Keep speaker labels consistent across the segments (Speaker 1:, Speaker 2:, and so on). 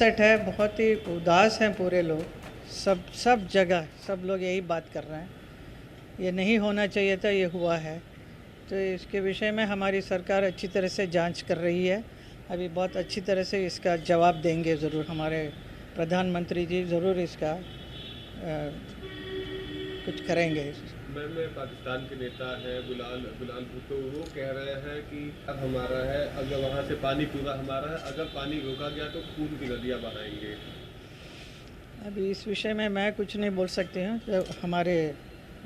Speaker 1: Set है, बहुत ही उदास हैं पूरे लोग, सब जगह सब लोग यही बात कर रहे हैं। ये नहीं होना चाहिए था, ये हुआ है। तो इसके विषय में हमारी सरकार अच्छी तरह से जांच कर रही है। अभी बहुत अच्छी तरह से इसका जवाब देंगे ज़रूर, हमारे प्रधानमंत्री जी ज़रूर इसका कुछ करेंगे।
Speaker 2: मैं पाकिस्तान के नेता हैं गुलाल गुलाल भुट्टो, वो कह रहे हैं कि अब हमारा है, अगर वहाँ से पानी पूरा हमारा है, अगर पानी रोका गया तो खून की नदियाँ बहाएंगे।
Speaker 1: अभी इस विषय में मैं कुछ नहीं बोल सकती हूँ, जो हमारे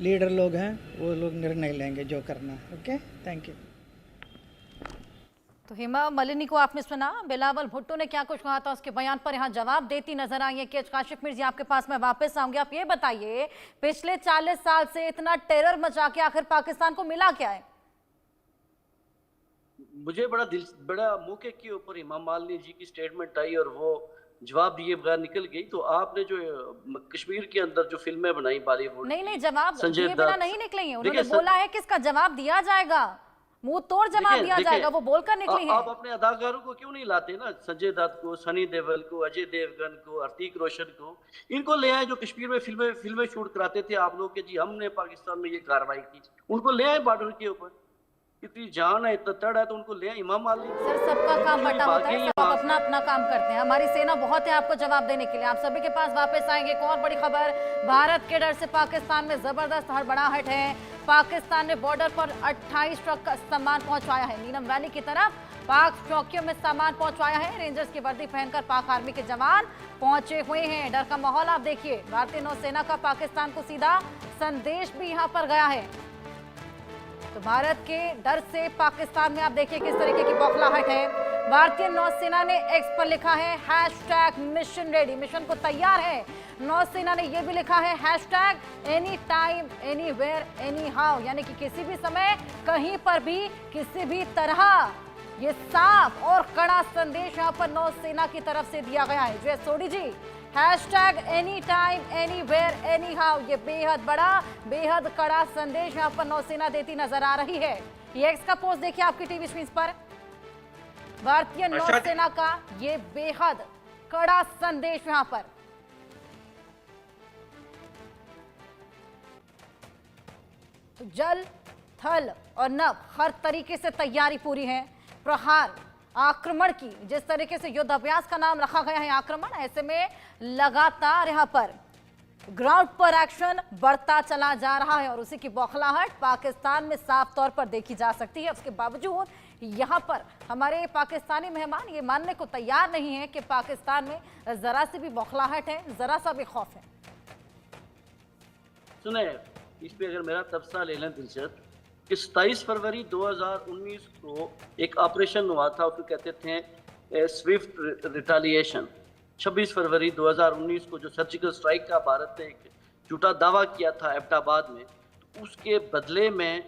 Speaker 1: लीडर लोग हैं वो लोग निर्णय लेंगे जो करना है। Okay, thank you.
Speaker 3: तो हेमा मालिनी को आपने सुना, बिलावल भुट्टो ने क्या कुछ कहा था, उसके बयान पर यहाँ जवाब देती नजर आई है। कि काशिफ मिर्जी आपके पास मैं वापस आऊंगी। आप ये बताइए, पिछले 40 साल से इतना टेरर मचा के आखिर पाकिस्तान को मिला क्या है?
Speaker 4: मुझे बड़ा मौके के ऊपर इमाम मालिनी जी की स्टेटमेंट आई और वो जवाब दिए बगैर निकल गई। तो आपने जो कश्मीर के अंदर जो फिल्में बनाई बॉलीवुड,
Speaker 3: नहीं जवाब दिए बिना नहीं निकलेंगे। उन्होंने बोला है कि इसका जवाब दिया जाएगा, मुंह तोड़ जवाब दिया जाएगा, वो बोलकर निकली है।
Speaker 4: आप अपने अदाकारों को क्यों नहीं लाते ना, संजय दत्त को, सनी देओल को, अजय देवगन को, ऋतिक रोशन को, इनको ले आए जो कश्मीर में फिल्में शूट कराते थे आप लोग के जी हमने पाकिस्तान में ये कार्रवाई की, उनको ले आए बॉर्डर के ऊपर। इतनी जान है, इतना तड़ है, तो उनको ले आए। इमाम मालिनी
Speaker 3: सर, सबका काम बटा होता है, सब अपना अपना काम करते हैं। हमारी सेना बहुत है आपको जवाब देने के लिए। आप सभी के पास वापस आएंगे। एक और बड़ी खबर, भारत के डर से पाकिस्तान में जबरदस्त हड़बड़ाहट है। पाकिस्तान ने बॉर्डर पर 28 ट्रक का सामान पहुंचवाया है। नीलम वैली की तरफ पाक चौकियों में सामान पहुंचवाया है। रेंजर्स की वर्दी पहनकर पाक आर्मी के जवान पहुंचे हुए हैं। डर का माहौल आप देखिए। भारतीय नौसेना का पाकिस्तान को सीधा संदेश भी यहां पर गया है। तो भारत के डर से पाकिस्तान में आप देखिए किस तरीके की बौखलाहट है। भारतीय नौसेना ने एक्स पर लिखा है #मिशन रेडी, मिशन को तैयार है। नौसेना ने यह भी लिखा है #any time anywhere any how, यानी कि किसी भी समय कहीं पर भी किसी भी तरह। ये साफ और कड़ा संदेश यहाँ पर नौसेना की तरफ से दिया गया है। Jai Sodhi ji, #any time anywhere anyhow, ये बेहद बड़ा बेहद कड़ा संदेश यहाँ पर नौसेना देती नजर आ रही है। ये एक्स का पोस्ट देखिए आपकी टीवी स्क्रीन पर। भारतीय नौसेना का ये बेहद कड़ा संदेश यहाँ पर। तो जल, थल और नभ हर तरीके से तैयारी पूरी है। प्रहार आक्रमण की, जिस तरीके से युद्ध अभ्यास का नाम रखा गया है आक्रमण, ऐसे में लगातार यहां पर ग्राउंड पर एक्शन बढ़ता चला जा रहा है। और उसी की बौखलाहट पाकिस्तान में साफ तौर पर देखी जा सकती है। उसके बावजूद यहां पर हमारे पाकिस्तानी मेहमान ये मानने को तैयार नहीं है कि पाकिस्तान में जरा सी भी बौखलाहट है, जरा सा भी खौफ है।
Speaker 4: सुने, इस पे अगर मेरा तबसरा ले लें दिलचस्प, कि 27 फरवरी 2019 को एक ऑपरेशन हुआ था, उसको कहते थे स्विफ्ट रिटालिएशन। 26 फरवरी 2019 को जो सर्जिकल स्ट्राइक का भारत ने एक झूठा दावा किया था एबटाबाद में, तो उसके बदले में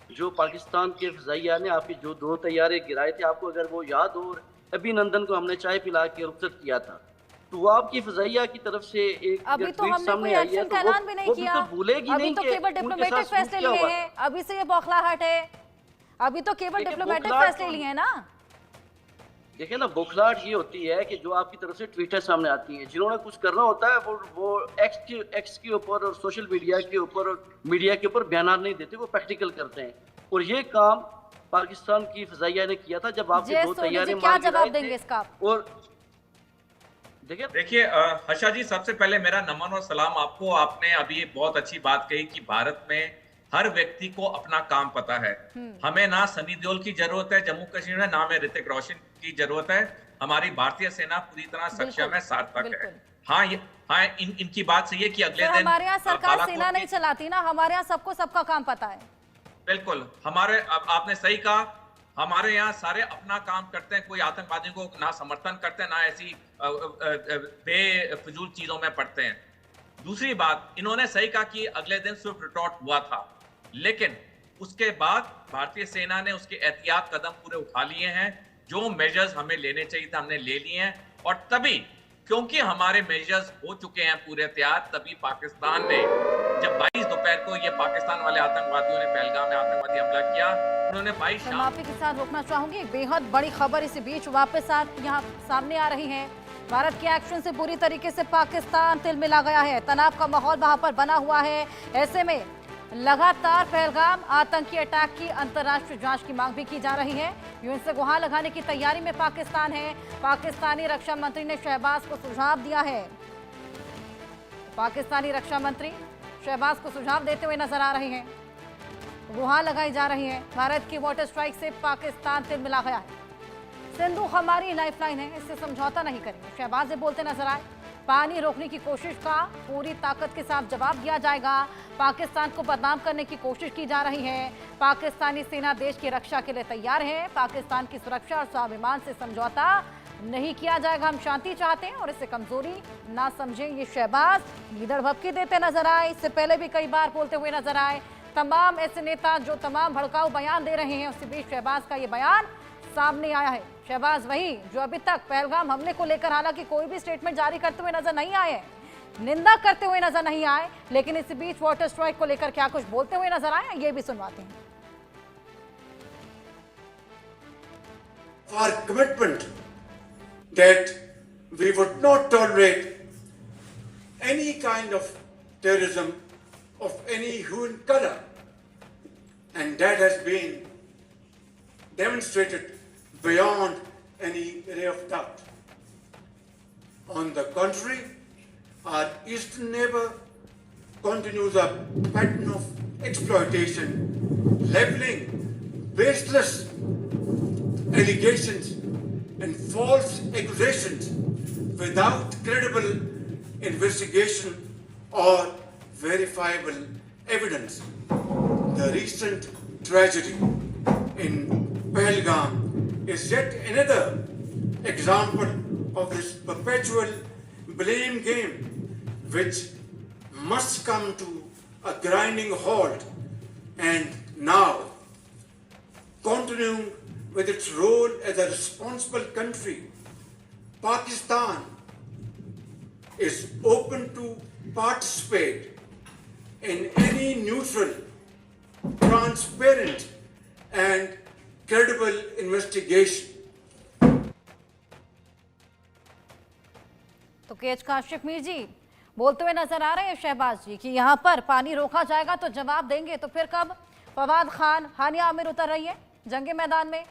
Speaker 4: जो पाकिस्तान के फ़ज़ाइया ने आपके जो 2 तैयारे गिराए थे, आपको अगर वो याद हो, अभिनंदन को हमने चाय पिला के रुखसत किया था। तो वो आपकी फ़ज़ाइया की तरफ से एक
Speaker 3: अभी तो हमने कोई एक्शन का ऐलान भी नहीं किया,
Speaker 4: भूलेगी
Speaker 3: अभी
Speaker 4: नहीं,
Speaker 3: तो केवल डिप्लोमेटिक फैसले लिए हैं। अभी से ये बौखलाहट है, अभी तो केवल डिप्लोमेटिक फैसले लिए हैं ना।
Speaker 4: देखिए ना, बौखलाहट ये होती है कि जो आपकी तरफ से ट्वीटर सामने आती हैं, जिन्होंने कुछ करना होता है वो एक्स के ऊपर और सोशल मीडिया के ऊपर और मीडिया के ऊपर बयान नहीं देते, वो प्रैक्टिकल करते हैं। और ये काम पाकिस्तान की फ़ज़ाइया ने किया था जब आपके 2 तैयारे
Speaker 3: क्या जवाब देंगे इसका?
Speaker 4: और
Speaker 5: देखिए हर्षा जी, सबसे पहले मेरा नमन और सलाम आपको। आपने अभी बहुत अच्छी बात कही कि भारत में हर व्यक्ति को अपना काम पता है। हमें ना सनी देओल की जरूरत है जम्मू कश्मीर में, ना हमें ऋतिक रोशन की जरूरत है। हमारी भारतीय सेना पूरी तरह सक्षम है, सार्थक है। हाँ, इनकी बात सही है कि अगले दिन
Speaker 3: हमारे यहाँ सरकार सेना नहीं चलाती ना, हमारे यहाँ सबको सबका काम पता है।
Speaker 5: बिल्कुल, आपने सही कहा, हमारे यहाँ सारे अपना काम करते हैं। कोई आतंकवादियों को ना समर्थन करते हैं, ना ऐसी बेफिजूल चीजों में पड़ते हैं। दूसरी बात, इन्होंने सही कहा कि अगले दिन स्विफ्ट रिटॉर्ट हुआ था, लेकिन उसके बाद भारतीय सेना ने उसके एहतियात कदम पूरे उठा लिए हैं। जो मेजर्स हमें लेने चाहिए थे हमने ले लिए हैं। और तभी, क्योंकि हमारे मेजर्स हो चुके हैं पूरे तैयार, तभी पाकिस्तान ने जब 22 दोपहर को ये पाकिस्तान वाले आतंकवादियों ने पहलगाम में आतंकवादी हमला किया, उन्होंने 22 शाम।
Speaker 3: माफी के साथ रोकना चाहूंगी, बेहद बड़ी खबर इसी बीच वापस यहाँ सामने आ रही है भारत के एक्शन से बुरी तरीके से पाकिस्तान तिलमिला गया है। तनाव का माहौल वहां पर बना हुआ है। ऐसे में लगातार पहलगाम आतंकी अटैक की अंतर्राष्ट्रीय जांच की मांग भी की जा रही है। यूएन से गुहार लगाने की तैयारी में पाकिस्तान है। पाकिस्तानी रक्षा मंत्री ने शहबाज को सुझाव दिया है। पाकिस्तानी रक्षा मंत्री शहबाज को सुझाव देते हुए नजर आ रहे हैं। गुहार लगाई जा रही है। भारत की वाटर स्ट्राइक से पाकिस्तान तिलमिला गया है। सिंधु हमारी लाइफलाइन है, इससे समझौता नहीं करेंगे, शहबाज से बोलते नजर आए। पानी रोकने की कोशिश का पूरी ताकत के साथ जवाब दिया जाएगा। पाकिस्तान को बदनाम करने की कोशिश की जा रही है। पाकिस्तानी सेना देश की रक्षा के लिए तैयार है। पाकिस्तान की सुरक्षा और स्वाभिमान से समझौता नहीं किया जाएगा। हम शांति चाहते हैं और इसे कमजोरी ना समझें, ये शहबाज लीडर भपकी देते नजर आए। इससे पहले भी कई बार बोलते हुए नजर आए। तमाम ऐसे नेता जो तमाम भड़काऊ बयान दे रहे हैं, उसी बीच शहबाज का ये बयान सामने आया है। शहबाज वही जो अभी तक पहलगाम हमले को लेकर हालांकि कोई भी स्टेटमेंट जारी करते हुए नजर नहीं आए, निंदा करते हुए नजर नहीं आए, लेकिन इसी बीच वाटर स्ट्राइक को लेकर क्या कुछ बोलते हुए नजर आए, ये भी सुनवाते हैं।
Speaker 6: Our commitment that we would not tolerate any kind of terrorism of any hue and color, and that has been demonstrated beyond any ray of doubt. On the contrary, our eastern neighbor continues a pattern of exploitation, leveling baseless allegations and false accusations without credible investigation or verifiable evidence. The recent tragedy in Pahalgam is yet another example of this perpetual blame game, which must come to a grinding halt. And now, continuing with its role as a responsible country, Pakistan is open to participate in any neutral, transparent, and credible investigation.
Speaker 3: तो KH Kashif Mir जी बोलते हुए नजर आ रहे हैं शहबाज जी कि यहाँ पर पानी रोका जाएगा तो जवाब देंगे। तो फिर कब फवाद खान, हानिया आमिर उतर रही है जंगे मैदान में?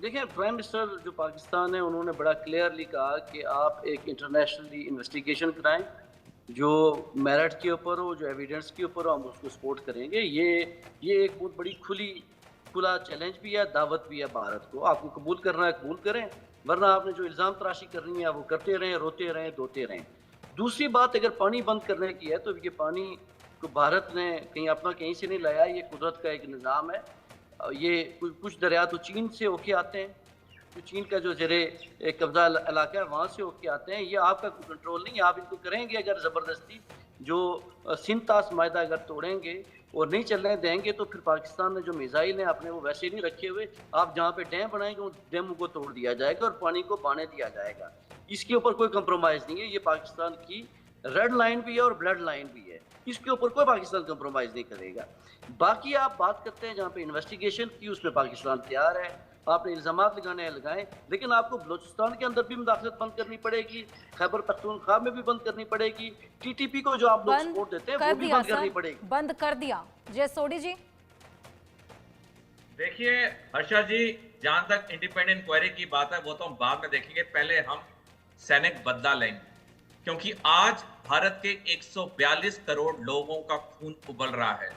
Speaker 4: देखिए, प्राइम मिनिस्टर जो पाकिस्तान है उन्होंने बड़ा क्लियरली कहा कि आप एक इंटरनेशनली इन्वेस्टिगेशन कराएं, जो मेरिट के ऊपर हो, जो एविडेंस के ऊपर हो, हम उसको सपोर्ट करेंगे। ये एक बहुत बड़ी खुला चैलेंज भी है, दावत भी है भारत को। आपको कबूल करना है कबूल करें, वरना आपने जो इल्ज़ाम तराशी करनी है वो करते रहें, रोते रहें, धोते रहें। दूसरी बात, अगर पानी बंद करने की है तो ये पानी को भारत ने कहीं से नहीं लाया, ये कुदरत का एक निज़ाम है। ये कुछ दरिया तो चीन से होके आते हैं, तो चीन का जो ज़ेरे कब्जा इलाका है वहाँ से होके आते हैं। ये आपका कंट्रोल नहीं है। आप इनको करेंगे अगर ज़बरदस्ती, जो सिंतास मायदा अगर तोड़ेंगे और नहीं चलने देंगे, तो फिर पाकिस्तान ने जो मिसाइल हैं अपने वो वैसे नहीं रखे हुए। आप जहाँ पे डैम बनाएंगे उन डैम को तोड़ दिया जाएगा और पानी को बहाने दिया जाएगा। इसके ऊपर कोई कंप्रोमाइज़ नहीं है। ये पाकिस्तान की रेड लाइन भी है और ब्लड लाइन भी है, इसके ऊपर कोई पाकिस्तान कंप्रोमाइज़ नहीं करेगा। बाकी आप बात करते हैं जहाँ पे इन्वेस्टिगेशन की, उसमें पाकिस्तान तैयार है। आपने इल्ज़ामात लगाने हैं लगाएं, लेकिन आपको बलूचिस्तान के अंदर भी मुदाखलत बंद करनी पड़ेगी, खैबर पख्तूनख्वा में भी बंद करनी पड़ेगी, टीटीपी को जो आप लोग सपोर्ट देते हैं वो भी बंद करनी पड़ेगी।
Speaker 3: बंद कर दिया। जय सोडी जी,
Speaker 5: देखिए हर्षा जी, जहां तक इंडिपेंडेंट इंक्वायरी की बात है वो तो हम बाद में देखेंगे। पहले हम सैनिक बदला लेंगे, क्योंकि आज भारत के 142 करोड़ लोगों का खून उबल रहा है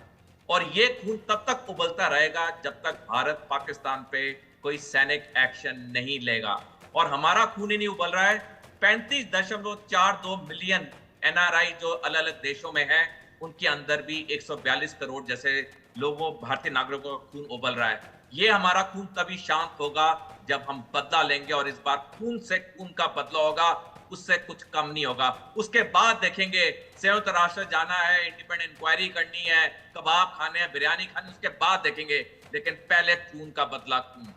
Speaker 5: और ये खून तब तक उबलता रहेगा जब तक भारत पाकिस्तान पे कोई सैनिक एक्शन नहीं लेगा। और हमारा खून ही नहीं उबल रहा है। 35.42 मिलियन एनआरआई जो अलग अलग देशों में हैं, उनके अंदर भी 142 करोड़ जैसे लोगों, भारतीय नागरिकों का खून उबल रहा है। ये हमारा खून तभी शांत होगा जब हम बदला लेंगे, और इस बार खून से खून का बदला होगा, उससे कुछ कम नहीं होगा। उसके बाद देखेंगे, संयुक्त राष्ट्र जाना है, इंडिपेंडेंट इंक्वायरी करनी है, कबाब खाने हैं, बिरयानी खानी, उसके बाद देखेंगे, लेकिन पहले खून का बदला खून।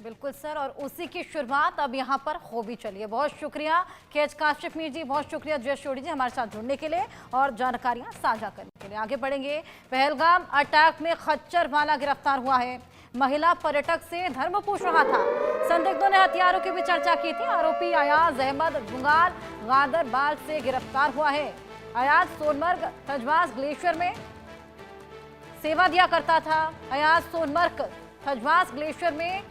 Speaker 3: बिल्कुल सर, और उसी की शुरुआत अब यहाँ पर हो भी चलिए। बहुत शुक्रिया केएच काशिफ मीर जी, बहुत शुक्रिया जय शोडी जी हमारे साथ जुड़ने के लिए और जानकारियाँ साझा करने के लिए। आगे बढ़ेंगे। पहलगाम अटैक में खच्चर वाला गिरफ्तार हुआ है। महिला पर्यटक से धर्म पूछ रहा था। संदिग्धों ने हथियारों की भी चर्चा की थी। आरोपी अयाज अहमद जुंगाल गादरबाग से गिरफ्तार हुआ है। अयाज सोनमर्ग थजवास ग्लेशियर में सेवा दिया करता था। अयाज सोनमर्ग थजवास ग्लेशियर में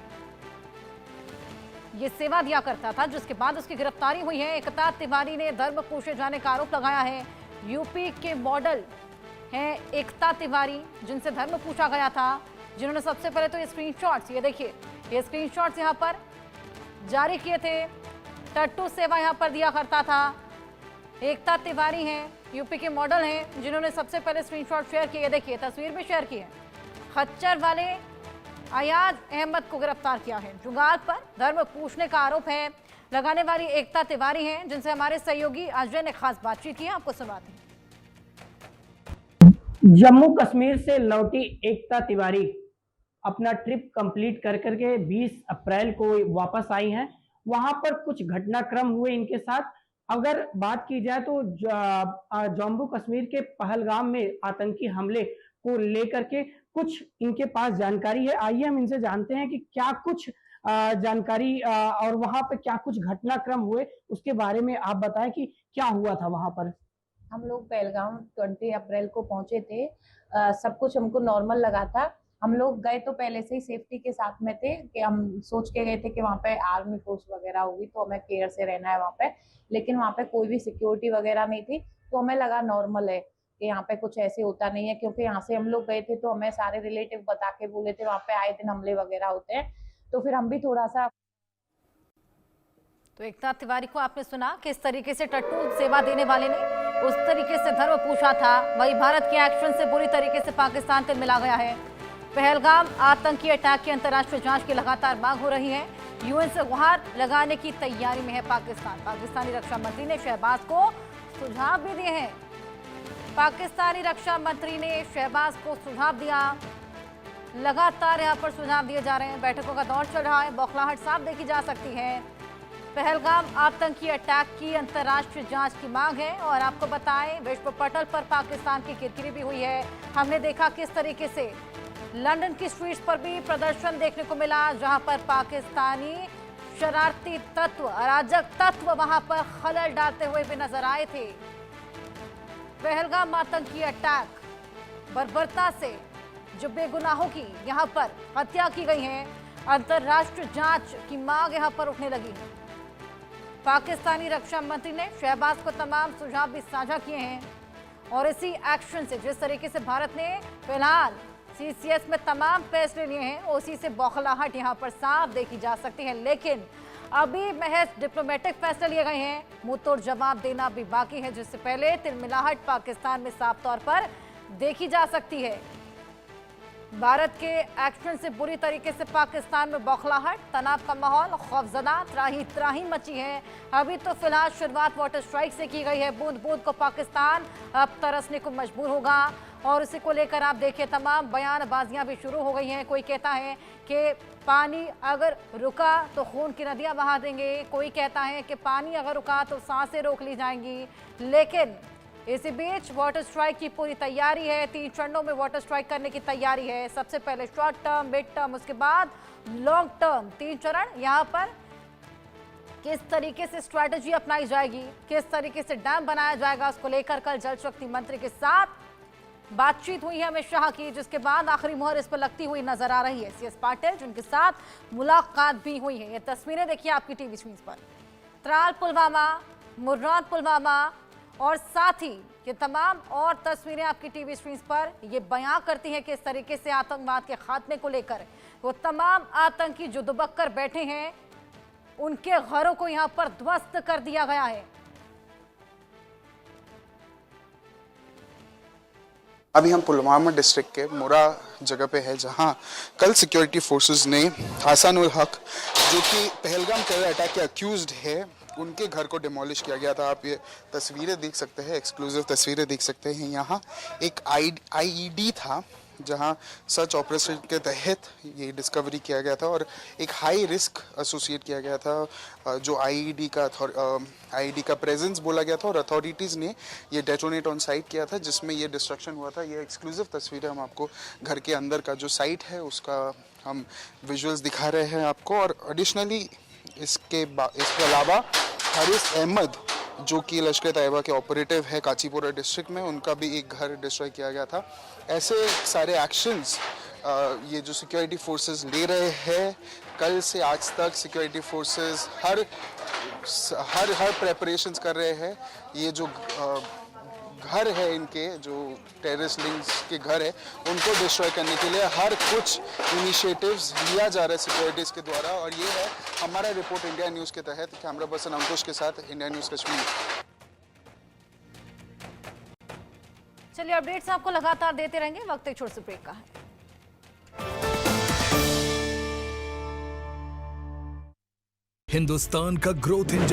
Speaker 3: ये सेवा दिया करता था, जिसके बाद उसकी गिरफ्तारी हुई है। एकता तिवारी ने धर्म पूछे जाने का आरोप लगाया है। यूपी के मॉडल हैं एकता तिवारी, जिनसे धर्म पूछा गया था, जिन्होंने सबसे पहले तो ये स्क्रीनशॉट्स, ये देखिए, ये स्क्रीनशॉट्स यहाँ पर जारी किए थे। टट्टू सेवा यहाँ पर दिया करता था। एकता तिवारी हैं, यूपी के मॉडल हैं, जिन्होंने सबसे पहले स्क्रीनशॉट शेयर किए। देखिए, तस्वीर भी शेयर की है। खच्चर वाले अयाज अहमद को गिरफ्तार किया है। जुगाल पर धर्म पूछने का आरोप है। लगाने वाली एकता तिवारी हैं, जिनसे हमारे सहयोगी अजय ने खास बातचीत की है, आपको सुनाते हैं।
Speaker 7: जम्मू कश्मीर से लौटी एकता तिवारी अपना ट्रिप कंप्लीट कर करके 20 अप्रैल को वापस आई हैं। वहां पर कुछ घटनाक्रम हुए इनके साथ। अगर बात की जाए तो जम्मू कश्मीर के पहलगाम में आतंकी हमले को लेकर के कुछ इनके पास जानकारी है। आइए हम इनसे जानते हैं कि क्या कुछ जानकारी और वहां पर क्या कुछ घटनाक्रम हुए, उसके बारे में आप बताएं कि क्या हुआ था वहां पर।
Speaker 8: हम लोग पहलगाम 20 अप्रैल को पहुंचे थे। सब कुछ हमको नॉर्मल लगा था। हम लोग गए तो पहले से ही सेफ्टी के साथ में थे कि हम सोच के गए थे कि वहाँ पे आर्मी फोर्स वगैरह होगी तो हमें केयर से रहना है वहाँ पे, लेकिन वहाँ पे कोई भी सिक्योरिटी वगैरह नहीं थी, तो हमें लगा नॉर्मल है कि यहाँ पे कुछ ऐसे होता नहीं है, क्योंकि यहाँ से हम लोग गए थे तो हमें सारे रिलेटिव बता के बोले थे वहाँ पे आए दिन हमले वगैरह होते हैं, तो फिर हम भी थोड़ा सा।
Speaker 3: तो एकता तिवारी को आपने सुना किस तरीके से टट्टू सेवा देने वाले ने उस तरीके से धर्म पूछा था। वही भारत के एक्शन से बुरी तरीके से पाकिस्तान तिल मिला गया है। पहलगाम आतंकी अटैक की अंतर्राष्ट्रीय जांच की लगातार मांग हो रही है। यूएन से गुहार लगाने की तैयारी में है पाकिस्तान। पाकिस्तानी रक्षा मंत्री ने शहबाज को सुझाव भी दिए हैं। पाकिस्तानी रक्षा मंत्री ने शहबाज को सुझाव दिया। लगातार यहाँ पर सुझाव दिए जा रहे हैं। बैठकों का दौर चल रहा है। बौखलाहट साफ देखी जा सकती है। पहलगाम आतंकी अटैक की अंतर्राष्ट्रीय जांच की मांग है। और आपको बताएं, विश्व पटल पर पाकिस्तान की किरकिरी भी हुई है। हमने देखा किस तरीके से लंदन की स्ट्रीट्स पर भी प्रदर्शन देखने को मिला, जहां पर पाकिस्तानी शरारती तत्व, अराजक तत्व वहां पर खलल डालते हुए भी नजर आए थे। पहलगाम आतंकी अटैक, बर्बरता से जो बेगुनाहों की यहां पर हत्या की गई है, अंतर्राष्ट्रीय जांच की मांग यहां पर उठने लगी है। पाकिस्तानी रक्षा मंत्री ने शहबाज को तमाम सुझाव भी साझा किए हैं। और इसी एक्शन से, जिस तरीके से भारत ने फिलहाल सीसीएस में तमाम फैसले लिए हैं, उसी से बौखलाहट यहां पर साफ देखी जा सकती है। लेकिन अभी महज डिप्लोमेटिक फैसले लिए गए हैं, मुंहतोड़ जवाब देना भी बाकी है, जिससे पहले तिलमिलाहट पाकिस्तान में साफ तौर पर देखी जा सकती है। भारत के एक्शन से बुरी तरीके से पाकिस्तान में बौखलाहट, तनाव का माहौल, खौफजदा, त्राही त्राही मची है। अभी तो फिलहाल शुरुआत वाटर स्ट्राइक से की गई है। बूंद बूंद को पाकिस्तान अब तरसने को मजबूर होगा। और इसी को लेकर आप देखिए, तमाम बयानबाजियां भी शुरू हो गई हैं। कोई कहता है कि पानी अगर रुका तो खून की नदियां बहा देंगे, कोई कहता है कि पानी अगर रुका तो सांसें रोक ली जाएंगी। लेकिन इसी बीच वाटर स्ट्राइक की पूरी तैयारी है। 3 चरणों में वाटर स्ट्राइक करने की तैयारी है। सबसे पहले शॉर्ट टर्म, मिड टर्म, उसके बाद लॉन्ग टर्म, 3 चरण। यहाँ पर किस तरीके से स्ट्रैटेजी अपनाई जाएगी, किस तरीके से डैम बनाया जाएगा, उसको लेकर कल जल शक्ति मंत्री के साथ बातचीत हुई है अमित शाह की, जिसके बाद आखिरी मुहर इस पर लगती हुई नजर आ रही है CS पाटिल, जिनके साथ मुलाकात भी हुई है। ये तस्वीरें देखिए आपकी टीवी स्क्रीन पर। त्राल पुलवामा, मुर्रान पुलवामा और साथ ही ये तमाम और तस्वीरें आपकी टीवी स्क्रीन पर ये बयां करती हैं कि इस तरीके से आतंकवाद के खात्मे को लेकर वो तमाम आतंकी जो दुबक कर बैठे हैं, उनके घरों को यहां पर ध्वस्त कर दिया गया है।
Speaker 9: अभी हम पुलवामा डिस्ट्रिक्ट के मुरा जगह पे है, जहां कल सिक्योरिटी फोर्सेस ने हसन उल हक, जो कि पहलगाम टेरर अटैक के अक्यूज्ड है, उनके घर को डिमोलिश किया गया था। आप ये तस्वीरें देख सकते हैं, एक्सक्लूसिव तस्वीरें देख सकते हैं। यहाँ एक आईईडी था, जहां सर्च ऑपरेशन के तहत ये डिस्कवरी किया गया था और एक हाई रिस्क एसोसिएट किया गया था, जो आईईडी का प्रेजेंस बोला गया था और अथॉरिटीज़ ने ये डेटोनेट ऑन साइट किया था, जिसमें ये डिस्ट्रक्शन हुआ था। ये एक्सक्लूसिव तस्वीरें हम आपको घर के अंदर का जो साइट है उसका हम विजुअल्स दिखा रहे हैं आपको। और एडिशनली इसके अलावा हारिस अहमद जो कि लश्कर तैयबा के ऑपरेटिव है काचीपुरा डिस्ट्रिक्ट में, उनका भी एक घर डिस्ट्रॉय किया गया था। ऐसे सारे एक्शंस ये जो सिक्योरिटी फोर्सेस ले रहे हैं, कल से आज तक सिक्योरिटी फोर्सेस हर प्रेपरेशंस कर रहे हैं। ये जो घर है इनके, जो टेररिस्ट लिंक्स के घर है, उनको डिस्ट्रॉय करने के लिए हर कुछ इनिशिएटिव्स लिया जा रहा है सिक्योरिटीज के द्वारा। और ये है हमारा रिपोर्ट इंडिया न्यूज़ के तहत। कैमरा पर्सन अंकुश के साथ इंडिया न्यूज़ कश्मीर।
Speaker 3: चलिए अपडेट्स आपको लगातार देते रहेंगे, वक्त एक छोटे से ब्रेक का है।
Speaker 10: हिंदुस्तान का ग्रोथ इंजन